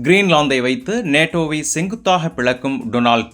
கிரீன்லாந்தை வைத்து நேட்டோவை செங்குத்தாக பிளக்கும் Donald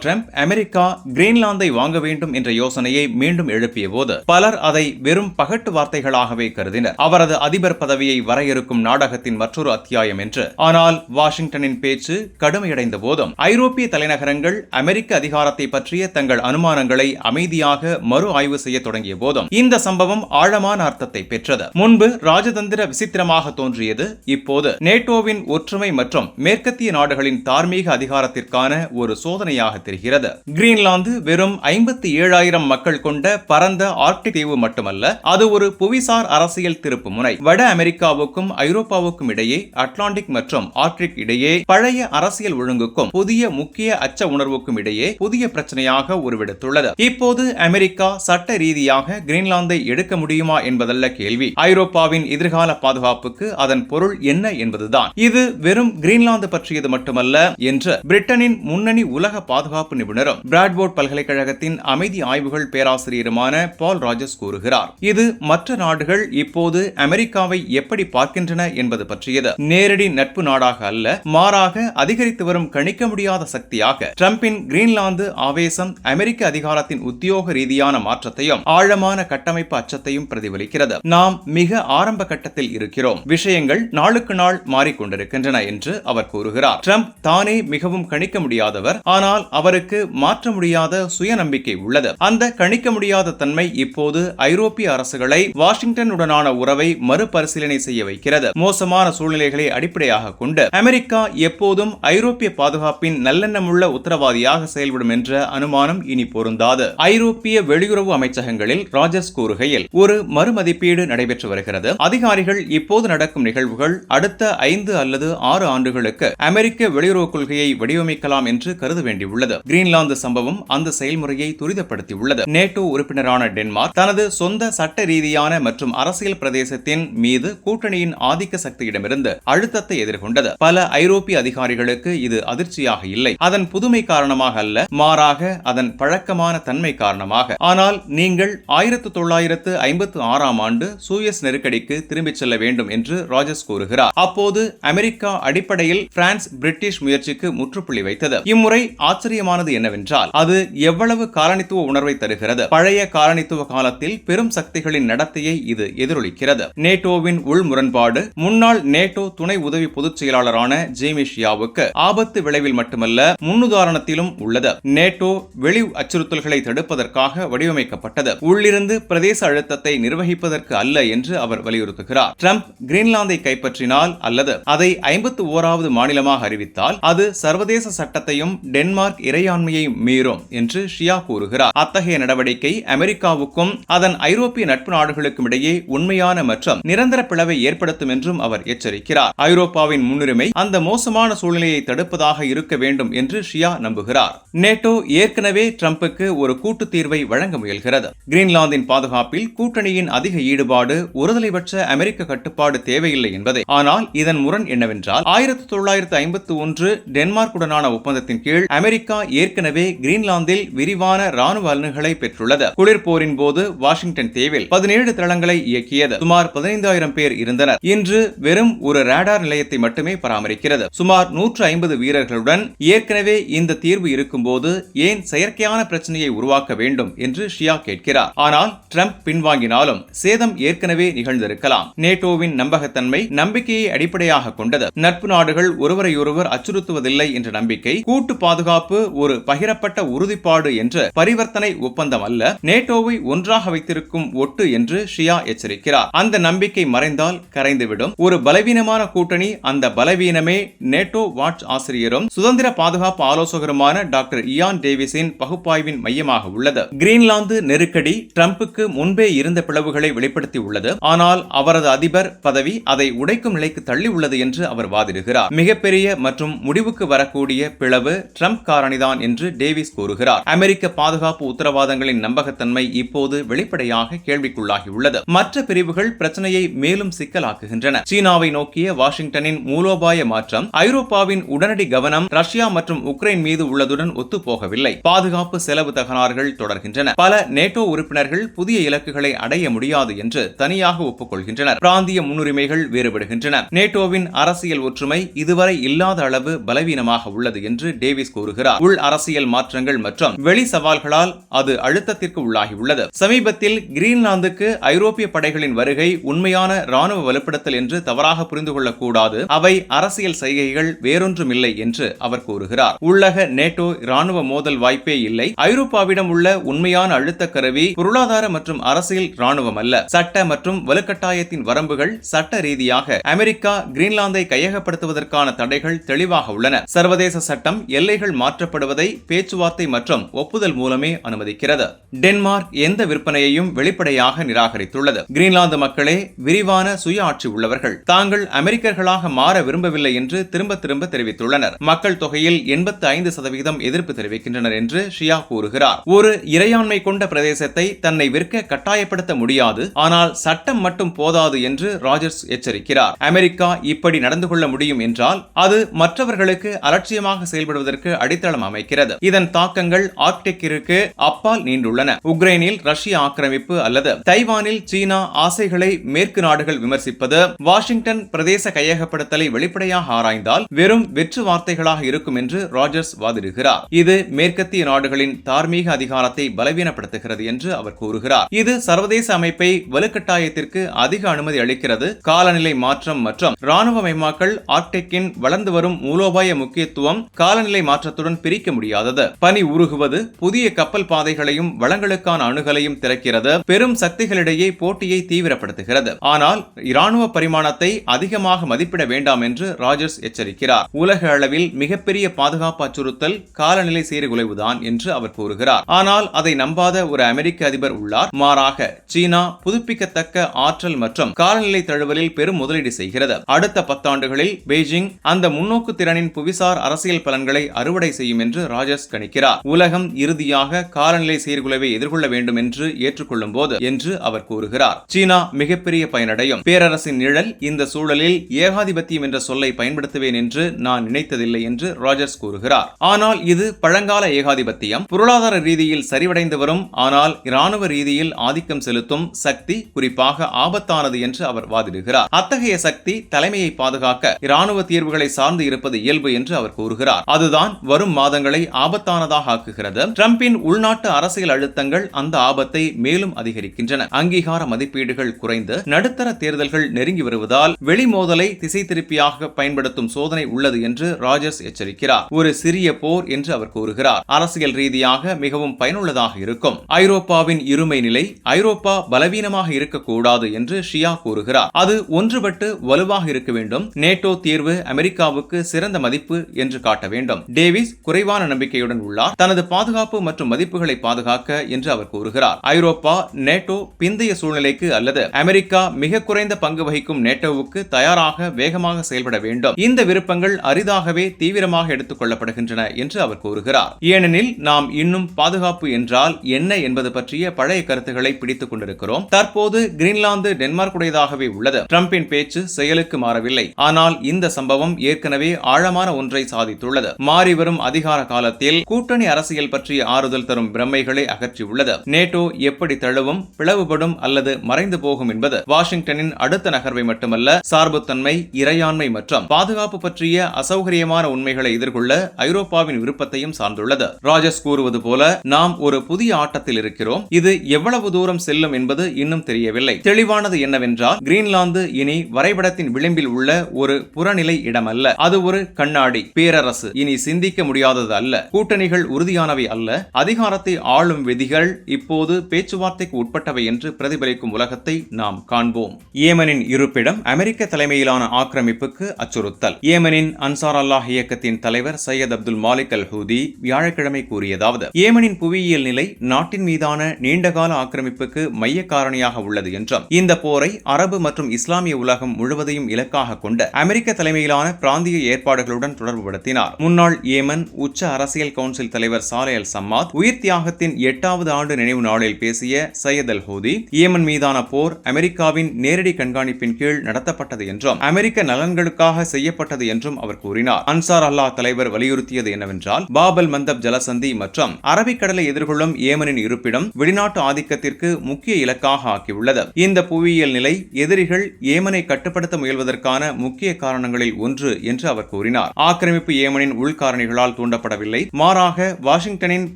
Trump America கிரீன்லாந்தை வாங்க வேண்டும் என்ற யோசனையை மீண்டும் எழுப்பிய போது பலர் அதை வெறும் பகட்டு வார்த்தைகளாகவே கருதினர். அவரது அதிபர் பதவியை வரையறுக்கும் நாடகத்தின் மற்றொரு அத்தியாயம் என்று. ஆனால் வாஷிங்டனின் பேச்சு கடுமையடைந்த போதும் ஐரோப்பிய தலைநகரங்கள் அமெரிக்க அதிகாரத்தை பற்றிய தங்கள் அனுமானங்களை அமைதியாக மறு ஆய்வு செய்ய தொடங்கிய போதும் இந்த சம்பவம் ஆழமான அர்த்தத்தை பெற்றது. முன்பு ராஜதந்திர விசித்திரமாக தோன்றியது இப்போது நேட்டோவின் ஒற்றுமை மற்றும் மேற்கத்திய நாடுகளின் தார்மீக அதிகாரத்திற்கான ஒரு சோதனையாக தெரிகிறது. கிரீன்லாந்து வெறும் 57,000 மக்கள் கொண்ட பரந்த ஆர்க்டிக் தீவு மட்டுமல்ல, அது ஒரு புவிசார் அரசியல் திருப்பு முனை. வட அமெரிக்காவுக்கும் ஐரோப்பாவுக்கும் இடையே, அட்லாண்டிக் மற்றும் ஆர்க்டிக் இடையே பழைய அரசியல் ஒழுங்குக்கும் புதிய முக்கிய அச்ச உணர்வுக்கும் இடையே புதிய பிரச்சனையாக உருவெடுத்துள்ளது. இப்போது அமெரிக்கா சட்ட ரீதியாக கிரீன்லாந்தை எடுக்க முடியுமா என்பதல்ல கேள்வி. ஐரோப்பாவின் எதிர்கால பாதுகாப்புக்கு அதன் பொருள் என்ன என்பதுதான். இது வெறும் கிரீன்லாந்து பற்றியது மட்டுமல்ல என்று பிரிட்டனின் முன்னணி உலக பாதுகாப்பு நிபுணரும் பிராட்போர்ட் பல்கலைக்கழகத்தின் அமைதி ஆய்வுகள் பேராசிரியருமான பால் ராஜர்ஸ் கூறுகிறார். இது மற்ற நாடுகள் இப்போது அமெரிக்காவை எப்படி பார்க்கின்றன என்பது பற்றியது. நேரடி நட்பு நாடாக அல்ல, மாறாக அதிகரித்து வரும் கணிக்க முடியாத சக்தியாக. ட்ரம்பின் கிரீன்லாந்து ஆவேசம் அமெரிக்க அதிகாரத்தின் உத்தியோக ரீதியான மாற்றத்தையும் ஆழமான கட்டமைப்பு அச்சத்தையும் பிரதிபலிக்கிறது. நாம் மிக ஆரம்ப கட்டத்தில் இருக்கிறோம். விஷயங்கள் நாளுக்கு நாள் மாறிக்கொண்டிருக்கின்றன என்று அவர் கூறுகிறார். ட்ரம்ப் தானே மிகவும் கணிக்க முடியாதவர், ஆனால் அவருக்கு மாற்ற முடியாத சுயநம்பிக்கை உள்ளது. அந்த கணிக்க முடியாத தன்மை இப்போது ஐரோப்பிய அரசுகளை வாஷிங்டனுடனான உறவை மறுபரிசீலனை செய்ய வைக்கிறது. மோசமான சூழ்நிலைகளை அடிப்படையாக கொண்டு அமெரிக்கா எப்போதும் ஐரோப்பிய பாதுகாப்பின் நல்லெண்ணமுள்ள உத்தரவாதியாக செயல்படும் என்ற அனுமானம் இனி பொருந்தாது. ஐரோப்பிய வெளியுறவு அமைச்சகங்களில் ராஜர்ஸ் கூறுகையில், ஒரு மறுமதிப்பீடு நடைபெற்று வருகிறது. அதிகாரிகள் இப்போது நடக்கும் நிகழ்வுகள் அடுத்த 5 அல்லது 6 ஆண்டுகளுக்கு அமெரிக்க வெளியுறவு கொள்கையை வடிவமைக்கலாம் என்று கருத வேண்டியுள்ளது. கிரீன்லாந்து சம்பவம் அந்த செயல்முறையை துரிதப்படுத்தியுள்ளது. நேட்டோ உறுப்பினரான டென்மார்க் தனது சொந்த சட்ட ரீதியான மற்றும் அரசியல் பிரதேசத்தின் மீது கூட்டணியின் ஆதிக்க சக்தியிடமிருந்து அழுத்தத்தை எதிர்கொண்டது. பல ஐரோப்பிய அதிகாரிகளுக்கு இது அதிர்ச்சியாக இல்லை, அதன் புதுமை காரணமாக அல்ல, மாறாக அதன் பழக்கமான தன்மை காரணமாக. ஆனால் நீங்கள் 1956ஆம் ஆண்டு சூயஸ் நெருக்கடிக்கு திரும்பிச் செல்ல வேண்டும் என்று ராஜர்ஸ் கூறுகிறார். அப்போது அமெரிக்கா அடிப்படையில் பிரான்ஸ் பிரிட்டிஷ் முயற்சிக்கு முற்றுப்புள்ளி வைத்தது. இம்முறை ஆச்சரியமானது என்னவென்றால் அது எவ்வளவு காலனித்துவ உணர்வை தருகிறது. பழைய காலனித்துவ காலத்தில் பெரும் சக்திகளின் நடத்தையை இது எதிரொலிக்கிறது. நேட்டோவின் உள் முரண்பாடு முன்னாள் நேட்டோ துணை உதவி பொதுச் செயலாளரான ஜேமி ஷியாவுக்கு ஆபத்து விளைவில் மட்டுமல்ல, முன்னுதாரணத்திலும் உள்ளது. நேட்டோ வெளி அச்சுறுத்தல்களை தடுப்பதற்காக வடிவமைக்கப்பட்டது, உள்ளிருந்து பிரதேச அழுத்தத்தை நிர்வகிப்பதற்கு அல்ல என்று அவர் வலியுறுத்துகிறார். ட்ரம்ப் கிரீன்லாந்தை கைப்பற்றினால் அல்லது அதை 51வது மாநிலமாக அறிவித்தால் அது சர்வதேச சட்டத்தையும் டென்மார்க் இறையாண்மையையும் மீறும் என்று ஷியா கூறுகிறார். அத்தகைய நடவடிக்கை அமெரிக்காவுக்கும் அதன் ஐரோப்பிய நட்பு நாடுகளுக்கும் இடையே உண்மையான மற்றும் நிரந்தர பிளவை ஏற்படுத்தும் என்றும் அவர் எச்சரிக்கிறார். ஐரோப்பாவின் முன்னுரிமை அந்த மோசமான சூழ்நிலையை தடுப்பதாக இருக்க வேண்டும் என்று ஷியா நம்புகிறார். நேட்டோ ஏற்கனவே ட்ரம்புக்கு ஒரு கூட்டு தீர்வை வழங்க முயல்கிறது. கிரீன்லாந்தின் பாதுகாப்பில் கூட்டணியின் அதிக ஈடுபாடு, ஒருதலைபட்ச அமெரிக்க கட்டுப்பாடு தேவையில்லை என்பதை. ஆனால் இதன் முரண் என்னவென்றால் 1951 டென்மார்க்குடனான ஒப்பந்தத்தின் கீழ் அமெரிக்கா ஏற்கனவே கிரீன்லாந்தில் விரிவான ராணுவ அலகுகளை பெற்றுள்ளது. குளிர்போரின் போது வாஷிங்டன் தீவில் 17 தளங்களை இயக்கியது. சுமார் 15,000 பேர் இருந்தனர். இன்று வெறும் ஒரு ரேடார் நிலையத்தை மட்டுமே பராமரிக்கிறது. சுமார் 150 வீரர்களுடன் ஏற்கனவே இந்த தீர்வு இருக்கும்போது ஏன் செயற்கையான பிரச்சனையை உருவாக்க வேண்டும் என்று ஷியா கேட்கிறார். ஆனால் ட்ரம்ப் பின்வாங்கினாலும் சேதம் ஏற்கனவே நிகழ்ந்திருக்கலாம். நேட்டோவின் நம்பகத்தன்மை நம்பிக்கையை அடிப்படையாக கொண்டது. நட்பு நாடுகள் ஒருவரையொருவர் அச்சுறுத்துவதில்லை என்ற நம்பிக்கை, கூட்டு பாதுகாப்பு ஒரு பகிரப்பட்ட உறுதிப்பாடு என்ற பரிவர்த்தனை ஒப்பந்தம் அல்ல, நேட்டோவை ஒன்றாக வைத்திருக்கும் ஒட்டு என்று ஷியா எச்சரிக்கிறார். அந்த நம்பிக்கை மறைந்தால் கரைந்துவிடும். ஒரு பலவீனமான கூட்டணி, அந்த பலவீனமே நேட்டோ வாட்ச் ஆசிரியரும் சுதந்திர பாதுகாப்பு ஆலோசகருமான டாக்டர் இயான் டேவிஸின் பகுப்பாய்வின் மையமாக உள்ளது. கிரீன்லாந்து நெருக்கடி ட்ரம்புக்கு முன்பே இருந்த பிளவுகளை வெளிப்படுத்தி உள்ளது. ஆனால் அவரது அதிபர் பதவி அதை உடைக்கும் நிலைக்கு தள்ளி உள்ளது என்று அவர் வாதிடுகிறார். மிகப்பெரிய மற்றும் முடிவுக்கு வரக்கூடிய பிளவு ட்ரம்ப் காரணிதான் என்று டேவிஸ் கூறுகிறார். அமெரிக்க பாதுகாப்பு உத்தரவாதங்களின் நம்பகத்தன்மை இப்போது வெளிப்படையாக கேள்விக்குள்ளாகியுள்ளது. மற்ற பிரிவுகள் பிரச்சனையை மேலும் சிக்கலாக்குகின்றன. சீனாவை நோக்கிய வாஷிங்டனின் மூலோபாய மாற்றம், ஐரோப்பாவின் உடனடி கவனம் ரஷ்யா மற்றும் உக்ரைன் மீது உள்ளதுடன் ஒத்துப்போகவில்லை. பாதுகாப்பு செலவு தகராறுகள் தொடர்கின்றன. பல நேட்டோ உறுப்பினர்கள் புதிய இலக்குகளை அடைய முடியாது என்று தனியாக ஒப்புக்கொள்கின்றனர். பிராந்திய முன்னுரிமைகள் வேறுபடுகின்றன. நேட்டோவின் அரசியல் அரசியல் ஒற்றுமை இதுவரை இல்லாத அளவு பலவீனமாக உள்ளது என்று டேவிஸ் கூறுகிறார். உள் அரசியல் மாற்றங்கள் மற்றும் வெளி சவால்களால் அது அழுத்தத்திற்கு உள்ளாகியுள்ளது. சமீபத்தில் கிரீன்லாந்துக்கு ஐரோப்பிய படைகளின் வருகை உண்மையான ராணுவ வலுப்படுத்தல் என்று தவறாக புரிந்து கொள்ளக்கூடாது. அவை அரசியல் செய்கைகள், வேறொன்றுமில்லை என்று அவர் கூறுகிறார். உள்ளக நேட்டோ ராணுவ மோதல் வாய்ப்பே இல்லை. ஐரோப்பாவிடம் உள்ள உண்மையான அழுத்த கருவி பொருளாதார மற்றும் அரசியல் ராணுவம் அல்ல. சட்ட மற்றும் வலுக்கட்டாயத்தின் வரம்புகள் சட்ட ரீதியாக அமெரிக்கா கிரீன்லாந்தை கையகப்படுத்துவதற்கான தடைகள் தெளிவாக உள்ளன. சர்வதேச சட்டம் எல்லைகள் மாற்றப்படுவதை பேச்சுவார்த்தை மற்றும் ஒப்புதல் மூலமே அனுமதிக்கிறது. டென்மார்க் எந்த விற்பனையையும் வெளிப்படையாக நிராகரித்துள்ளது. கிரீன்லாந்து மக்களே விரிவான சுய ஆட்சி உள்ளவர்கள். தாங்கள் அமெரிக்கர்களாக மாற விரும்பவில்லை என்று திரும்ப திரும்ப தெரிவித்துள்ளனர். மக்கள் தொகையில் 85% எதிர்ப்பு தெரிவிக்கின்றனர் என்று ஷியா கூறுகிறார். ஒரு இறையாண்மை கொண்ட பிரதேசத்தை தன்னை விற்க கட்டாயப்படுத்த முடியாது, ஆனால் சட்டம் மட்டும் போதாது என்று ராஜர்ஸ் எச்சரிக்கிறார். அமெரிக்கா இப்படி நடந்து கொள்ள முடியும் என்றால் அது மற்றவர்களுக்கு அலட்சியமாக செயல்படுவதற்கு அடித்தளம் அமைக்கிறது. இதன் தாக்கங்கள் ஆர்க்டிக்கிற்கு அப்பால் நீண்டுள்ளன. உக்ரைனில் ரஷ்ய ஆக்கிரமிப்பு அல்லது தைவானில் சீனா ஆசைகளை மேற்கு நாடுகள் விமர்சிப்பது, வாஷிங்டன் பிரதேச கையகப்படுத்தலை வெளிப்படையாக ஆராய்ந்தால் வெறும் வெற்று வார்த்தைகளாக இருக்கும் என்று ராஜர்ஸ் வாதிடுகிறார். இது மேற்கத்திய நாடுகளின் தார்மீக அதிகாரத்தை பலவீனப்படுத்துகிறது என்று அவர் கூறுகிறார். இது சர்வதேச அமைப்பை வலுக்கட்டாயத்திற்கு அதிக அனுமதி அளிக்கிறது. காலநிலை மாற்றம் மற்றும் ராணுவமயமாக்கல் ஆர்க்டிக்கின் வளர்ந்து வரும் மூலோபாய முக்கியத்துவம் காலநிலை மாற்றத்துடன் பிரிக்க முடியாதது. பனி உருகுவது புதிய கப்பல் பாதைகளையும் வளங்களுக்கான அணுகலையும் திறக்கிறது. பெரும் சக்திகளிடையே போட்டியை தீவிரப்படுத்துகிறது. ஆனால் இராணுவ பரிமாணத்தை அதிகமாக மதிப்பிட வேண்டாம் என்று ராஜர்ஸ் எச்சரிக்கிறார். உலக அளவில் மிகப்பெரிய பாதுகாப்பு அச்சுறுத்தல் காலநிலை சீர்குலைவுதான் என்று அவர் கூறுகிறார். ஆனால் அதை நம்பாத ஒரு அமெரிக்க அதிபர் உள்ளார். மாறாக சீனா புதுப்பிக்கத்தக்க ஆற்றல் மற்றும் காலநிலை தழுவலில் பெரும் முதலீடு செய்கிறது. அடுத்த 10 ஆண்டுகளில் பெய்ஜிங் அந்த முன்னோக்கு திறனின் புவிசார் அரசியல் பலன்களை அறுவடை செய்யும் என்று ராஜர்ஸ் கணிக்கிறார். உலகம் இறுதியாக காலநிலை சீர்குலைவை எதிர்கொள்ள வேண்டும் என்று ஏற்றுக்கொள்ளும் போது என்று அவர் கூறுகிறார். சீனா மிகப்பெரிய பயனடையும். பேரரசின் நிழல் இந்த சூழலில் ஏகாதிபத்தியம் என்ற சொல்லை பயன்படுத்துவேன் என்று நான் நினைத்ததில்லை என்று ராஜர்ஸ் கூறுகிறார். ஆனால் இது பழங்கால ஏகாதிபத்தியம். பொருளாதார ரீதியில் சரிவடைந்து வரும் ஆனால் இராணுவ ரீதியில் ஆதிக்கம் செலுத்தும் சக்தி குறிப்பாக ஆபத்தானது என்று அவர் வாதிடுகிறார். அத்தகைய சக்தி தலைமையை பாதுகாக்க இராணுவ தீர்வுகளை சார்ந்து இருப்பது இயல்பு என்று அவர் கூறுகிறார். அதுதான் வரும் மாதங்களை ஆபத்தானதாக ஆக்குகிறது. டிரம்பின் உள்நாட்டு அரசியல் அழுத்தங்கள் அந்த ஆபத்தை மேலும் அதிகரிக்கின்றன. அங்கீகார மதிப்பீடுகள் குறைந்து நடுத்தர தேர்தல்கள் நெருங்கி வருவதால் வெளி மோதலை திசை திருப்பியாக பயன்படுத்தும் சோதனை உள்ளது என்று ராஜர்ஸ் எச்சரிக்கிறார். ஒரு சிறிய போர் என்று அவர் கூறுகிறார். அரசியல் ரீதியாக மிகவும் பயனுள்ளதாக இருக்கும். ஐரோப்பாவின் இருமை நிலை ஐரோப்பா பலவீனமாக இருக்கக்கூடாது என்று ஷியா கூறுகிறார். அது ஒன்றுபட்டு வலுவாக இருக்க வேண்டும். நேட்டோ தீர்வு அமெரிக்காவுக்கு சிறந்த மதிப்பு என்று காட்ட வேண்டும். டேவிஸ் குறைவான நம்பிக்கையுடன் உள்ளார். தனது பாதுகாப்பு மற்றும் மதிப்புகளை பாதுகாக்க என்று அவர் கூறுகிறார். ஐரோப்பா நேட்டோ பிந்தைய சூழ்நிலைக்கு அல்லது அமெரிக்கா மிக குறைந்த பங்கு வகிக்கும் நேட்டோவுக்கு தயாராக வேகமாக செயல்பட வேண்டும். இந்த விருப்பங்கள் அரிதாகவே தீவிரமாக எடுத்துக் கொள்ளப்படுகின்றன என்று அவர் கூறுகிறார். ஏனெனில் நாம் இன்னும் பாதுகாப்பு என்றால் என்ன என்பது பற்றிய பழைய கருத்துக்களை பிடித்துக் கொண்டிருக்கிறோம். தற்போது கிரீன்லாந்து டென்மார்க்குடையதாகவே உள்ளது. டிரம்பின் பேச்சு செயலுக்கு மாறவில்லை. ஆனால் இந்த சம்பவம் ஏற்கனவே ஆழமான ஒன்றை சாதித்துள்ளது. மாறிவரும் அதிகார காலத்தில் கூட்டணி அரசியல் பற்றிய ஆறுதல் தரும் பிரமைகளை அகற்றியுள்ளது. நேட்டோ எப்படி தழுவும், பிளவுபடும் அல்லது மறைந்து போகும் என்பது வாஷிங்டனின் அடுத்த நகர்வை மட்டுமல்ல, சார்புத்தன்மை, இறையாண்மை மற்றும் பாதுகாப்பு பற்றிய அசௌகரியமான உண்மைகளை எதிர்கொள்ள ஐரோப்பாவின் விருப்பத்தையும் சார்ந்துள்ளது. ராஜர்ஸ் கூறுவது போல நாம் ஒரு புதிய ஆட்டத்தில் இருக்கிறோம். இது எவ்வளவு தூரம் செல்லும் என்பது இன்னும் தெரியவில்லை. தெளிவானது என்னவென்றால் கிரீன்லாந்து இனி வரைபடத்தின் விளிம்பில் உள்ள ஒரு புறநிலை இடமல்ல. அது ஒரு கண்ணாடி. பேரரசு இனி சிந்திக்க முடியாதது அல்ல. கூட்டணிகள் உறுதியானவை அல்ல. அதிகாரத்தை ஆளும் விதிகள் இப்போது பேச்சுவார்த்தைக்கு உட்பட்டவை என்று பிரதிபலிக்கும் உலகத்தை நாம் காண்போம். ஏமனின் இருப்பிடம் அமெரிக்க தலைமையிலான ஆக்கிரமிப்புக்கு அச்சுறுத்தல். ஏமனின் அன்சார் அல்லாஹ் இயக்கத்தின் தலைவர் சையத் அப்துல் மாலிக் அல் ஹூதி வியாழக்கிழமை கூறியதாவது: ஏமனின் புவியியல் நிலை நாட்டின் மீதான நீண்டகால ஆக்கிரமிப்புக்கு மைய காரணியாக உள்ளது என்றும் இந்த போரை அரபு மற்றும் இஸ்லாமிய உலகம் முழுவதையும் இலக்காக கொண்ட அமெரிக்க தலைமையிலான பிராந்திய ஏற்பாடுகளுடன் தொடர்புபடுத்தினார். முன்னாள் ஏமன் உச்ச அரசியல் கவுன்சில் தலைவர் சாலே அல் சம்மாத் உயிர் தியாகத்தின் 8வது ஆண்டு நினைவு நாளில் பேசிய சையத் அல் ஹூதி, ஏமன் மீதான போர் அமெரிக்காவின் நேரடி கண்காணிப்பின் கீழ் நடத்தப்பட்டது என்றும் அமெரிக்க நலன்களுக்காக செய்யப்பட்டது என்றும் அவர் கூறினார். அன்சார் அல்லாஹ் தலைவர் வலியுறுத்தியது என்னவென்றால், பாபல் மந்தப் ஜலசந்தி மற்றும் அரபிக்கடலை எதிர்கொள்ளும் ஏமனின் இருப்பிடம் வெளிநாட்டு ஆதிக்கத்திற்கு முக்கிய இலக்காக ஆக்கியுள்ளது. இந்த புவியியல் நிலை எதிரிகள் ஏமனை கட்டுப்படுத்த முயல்வதற்கான முக்கிய காரணங்களில் ஒன்று என்று அவர் கூறினார். ஆக்கிரமிப்பு ஏமனின் உள்காரணிகளால் தூண்டப்படவில்லை, மாறாக வாஷிங்டனின்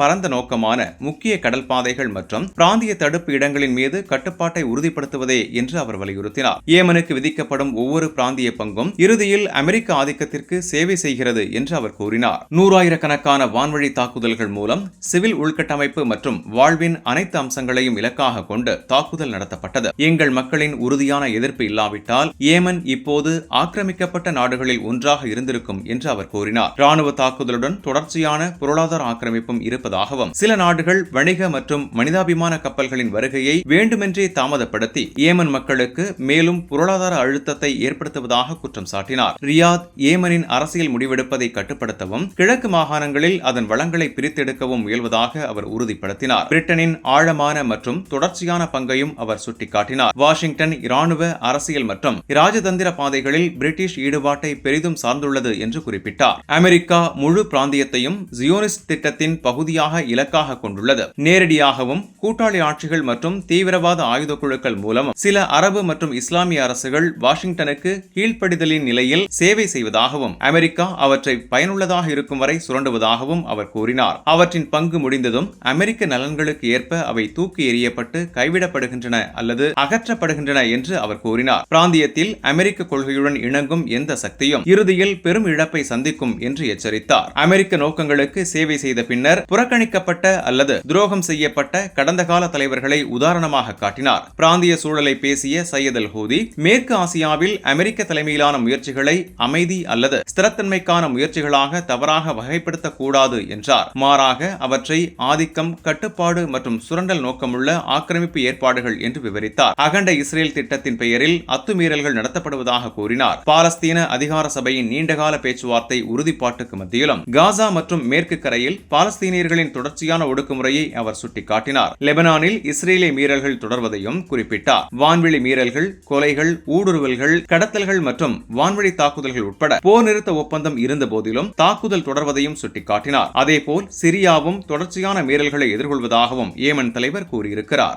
பரந்த நோக்கமான முக்கிய கடல் பாதைகள் மற்றும் பிராந்திய தடுப்பு இடங்களின் மீது கட்டுப்பாட்டை உறுதிப்படுத்துவதே என்று அவர் வலியுறுத்தினார். ஏமனுக்கு விதிக்கப்படும் ஒவ்வொரு பிராந்திய பங்கும் இறுதியில் அமெரிக்க ஆதிக்கத்திற்கு சேவை செய்கிறது என்று அவர் கூறினார். நூறாயிரக்கணக்கான வான்வழி தாக்குதல்கள் மூலம் சிவில் உள்கட்டமைப்பு மற்றும் வாழ்வின் அனைத்து அம்சங்களையும் இலக்காக கொண்டு தாக்குதல் நடத்தப்பட்டது. எங்கள் மக்களின் உறுதியான எதிர்ப்பு இல்லாவிட்டால் ஏமன் இப்போது ஆக்கிரமிக்கப்பட்ட நாடுகளில் ஒன்றாக இருந்திருக்கும் என்று அவர் கூறினார். ராணுவ தாக்குதலுடன் தொடர்ச்சியான பொருளாதார ஆக்கிரமிப்பும் இருப்பதாகவும் சில நாடுகள் வணிக மற்றும் மனிதாபிமான கப்பல்களின் வருகையை வேண்டுமென்றே தாமதப்படுத்தி ஏமன் மக்களுக்கு மேலும் பொருளாதார அழுத்தத்தை ஏற்படுத்துவதாக குற்றம் சாட்டினார். ரியாத் ஏமனின் அரசியல் முடிவெடுப்பதை கட்டுப்படுத்தவும் கிழக்கு மாகாணங்களில் அதன் வளங்களை பிரித்தெடுக்கவும் முயல்வதாக அவர் உறுதிப்படுத்தினார். பிரிட்டனின் ஆழமான மற்றும் தொடர்ச்சியான பங்கையும் அவர் சுட்டிக்காட்டினார். வாஷிங்டன் இராணுவ, அரசியல் மற்றும் இராஜதந்திர பாதைகளில் பிரிட்டிஷ் ஈடுபாட்டை பெரிதும் சார்ந்துள்ளது என்று குறிப்பிட்டார். அமெரிக்கா முழு பிராந்தியத்தையும் ஜியோனிஸ்ட் திட்டத்தின் பகுதியாக இலக்காக கொண்டுள்ளது. நேரடியாகவும் கூட்டாளி ஆட்சிகள் மற்றும் தீவிரவாத ஆயுத குழுக்கள் மூலமும் சில அரபு மற்றும் இஸ்லாமிய அரசுகள் வாஷிங்டனுக்கு கீழ்ப்படிதலின் நிலையில் சேவை செய்வதாகவும் அமெரிக்கா அவற்றை பயனுள்ளதாக இருக்கும் வரை சுரண்டுவதாகவும் அவர் கூறினார். அவற்றின் பங்கு முடிந்ததும் அமெரிக்க நலன்களுக்கு ஏற்ப அவை தூக்கி எறியப்பட்டு கைவிடப்படுகின்றன அல்லது அகற்றப்படுகின்றன என்று அவர் கூறினார். பிராந்தியத்தில் அமெரிக்க கொள்கையுடன் இணங்கும் எந்த சக்தியும் இறுதியில் பெரும் இழப்பை சந்திக்கும் என்று எச்சரித்தார். அமெரிக்க நோக்கங்களுக்கு சேவை செய்த பின்னர் புறக்கணிக்கப்பட்ட அல்லது துரோகம் செய்யப்பட்ட கடந்த கால தலைவர்களை உதாரணமாக காட்டினார். பிராந்திய சூழலை பேசிய சையத் அல் ஹூதி மேற்கு ஆசியாவில் அமெரிக்க தலைமையிலான முயற்சிகளை அமைதி அல்லது ஸ்திரத்தன்மைக்கான முயற்சிகளாக தவறாக வகைப்படுத்தக்கூடாது என்றார். மாறாக அவற்றை ஆதிக்கம், கட்டுப்பாடு மற்றும் சுரண்டல் நோக்கமுள்ள ஆக்கிரமிப்பு ஏற்பாடுகள் என்று விவரித்தார். அகண்ட இஸ்ரேல் திட்டத்தின் பெயரில் அத்துமீறல்கள் நடத்தப்படுவதாக கூறினார். பாலஸ்தீன அதிகார சபையின் நீண்டகால பேச்சுவார்த்தை உறுதிப்பாட்டுக்கு மத்தியிலும் காசா மற்றும் மேற்கு கரையில் பாலஸ்தீனியர்களின் தொடர்ச்சியான ஒடுக்குமுறையை அவர் சுட்டிக்காட்டினார். லெபனானில் இஸ்ரேலிய மீறல்கள் தொடர்வதையும் குறிப்பிட்டார். வான்வெளி மீறல்கள், கொலைகள், ஊடுருவல்கள், கடத்தல்கள் மற்றும் வான்வழி தாக்குதல்கள் உட்பட போர் நிறுத்த ஒப்பந்தம் இருந்த போதிலும் தாக்குதல் தொடர்வதையும் சுட்டிக்காட்டினார். அதேபோல் சிரியாவும் தொடர்ச்சியான மீறல்களை எதிர்கொள்வதாகவும் ஏமன் தலைவர் கூறியிருக்கிறார்.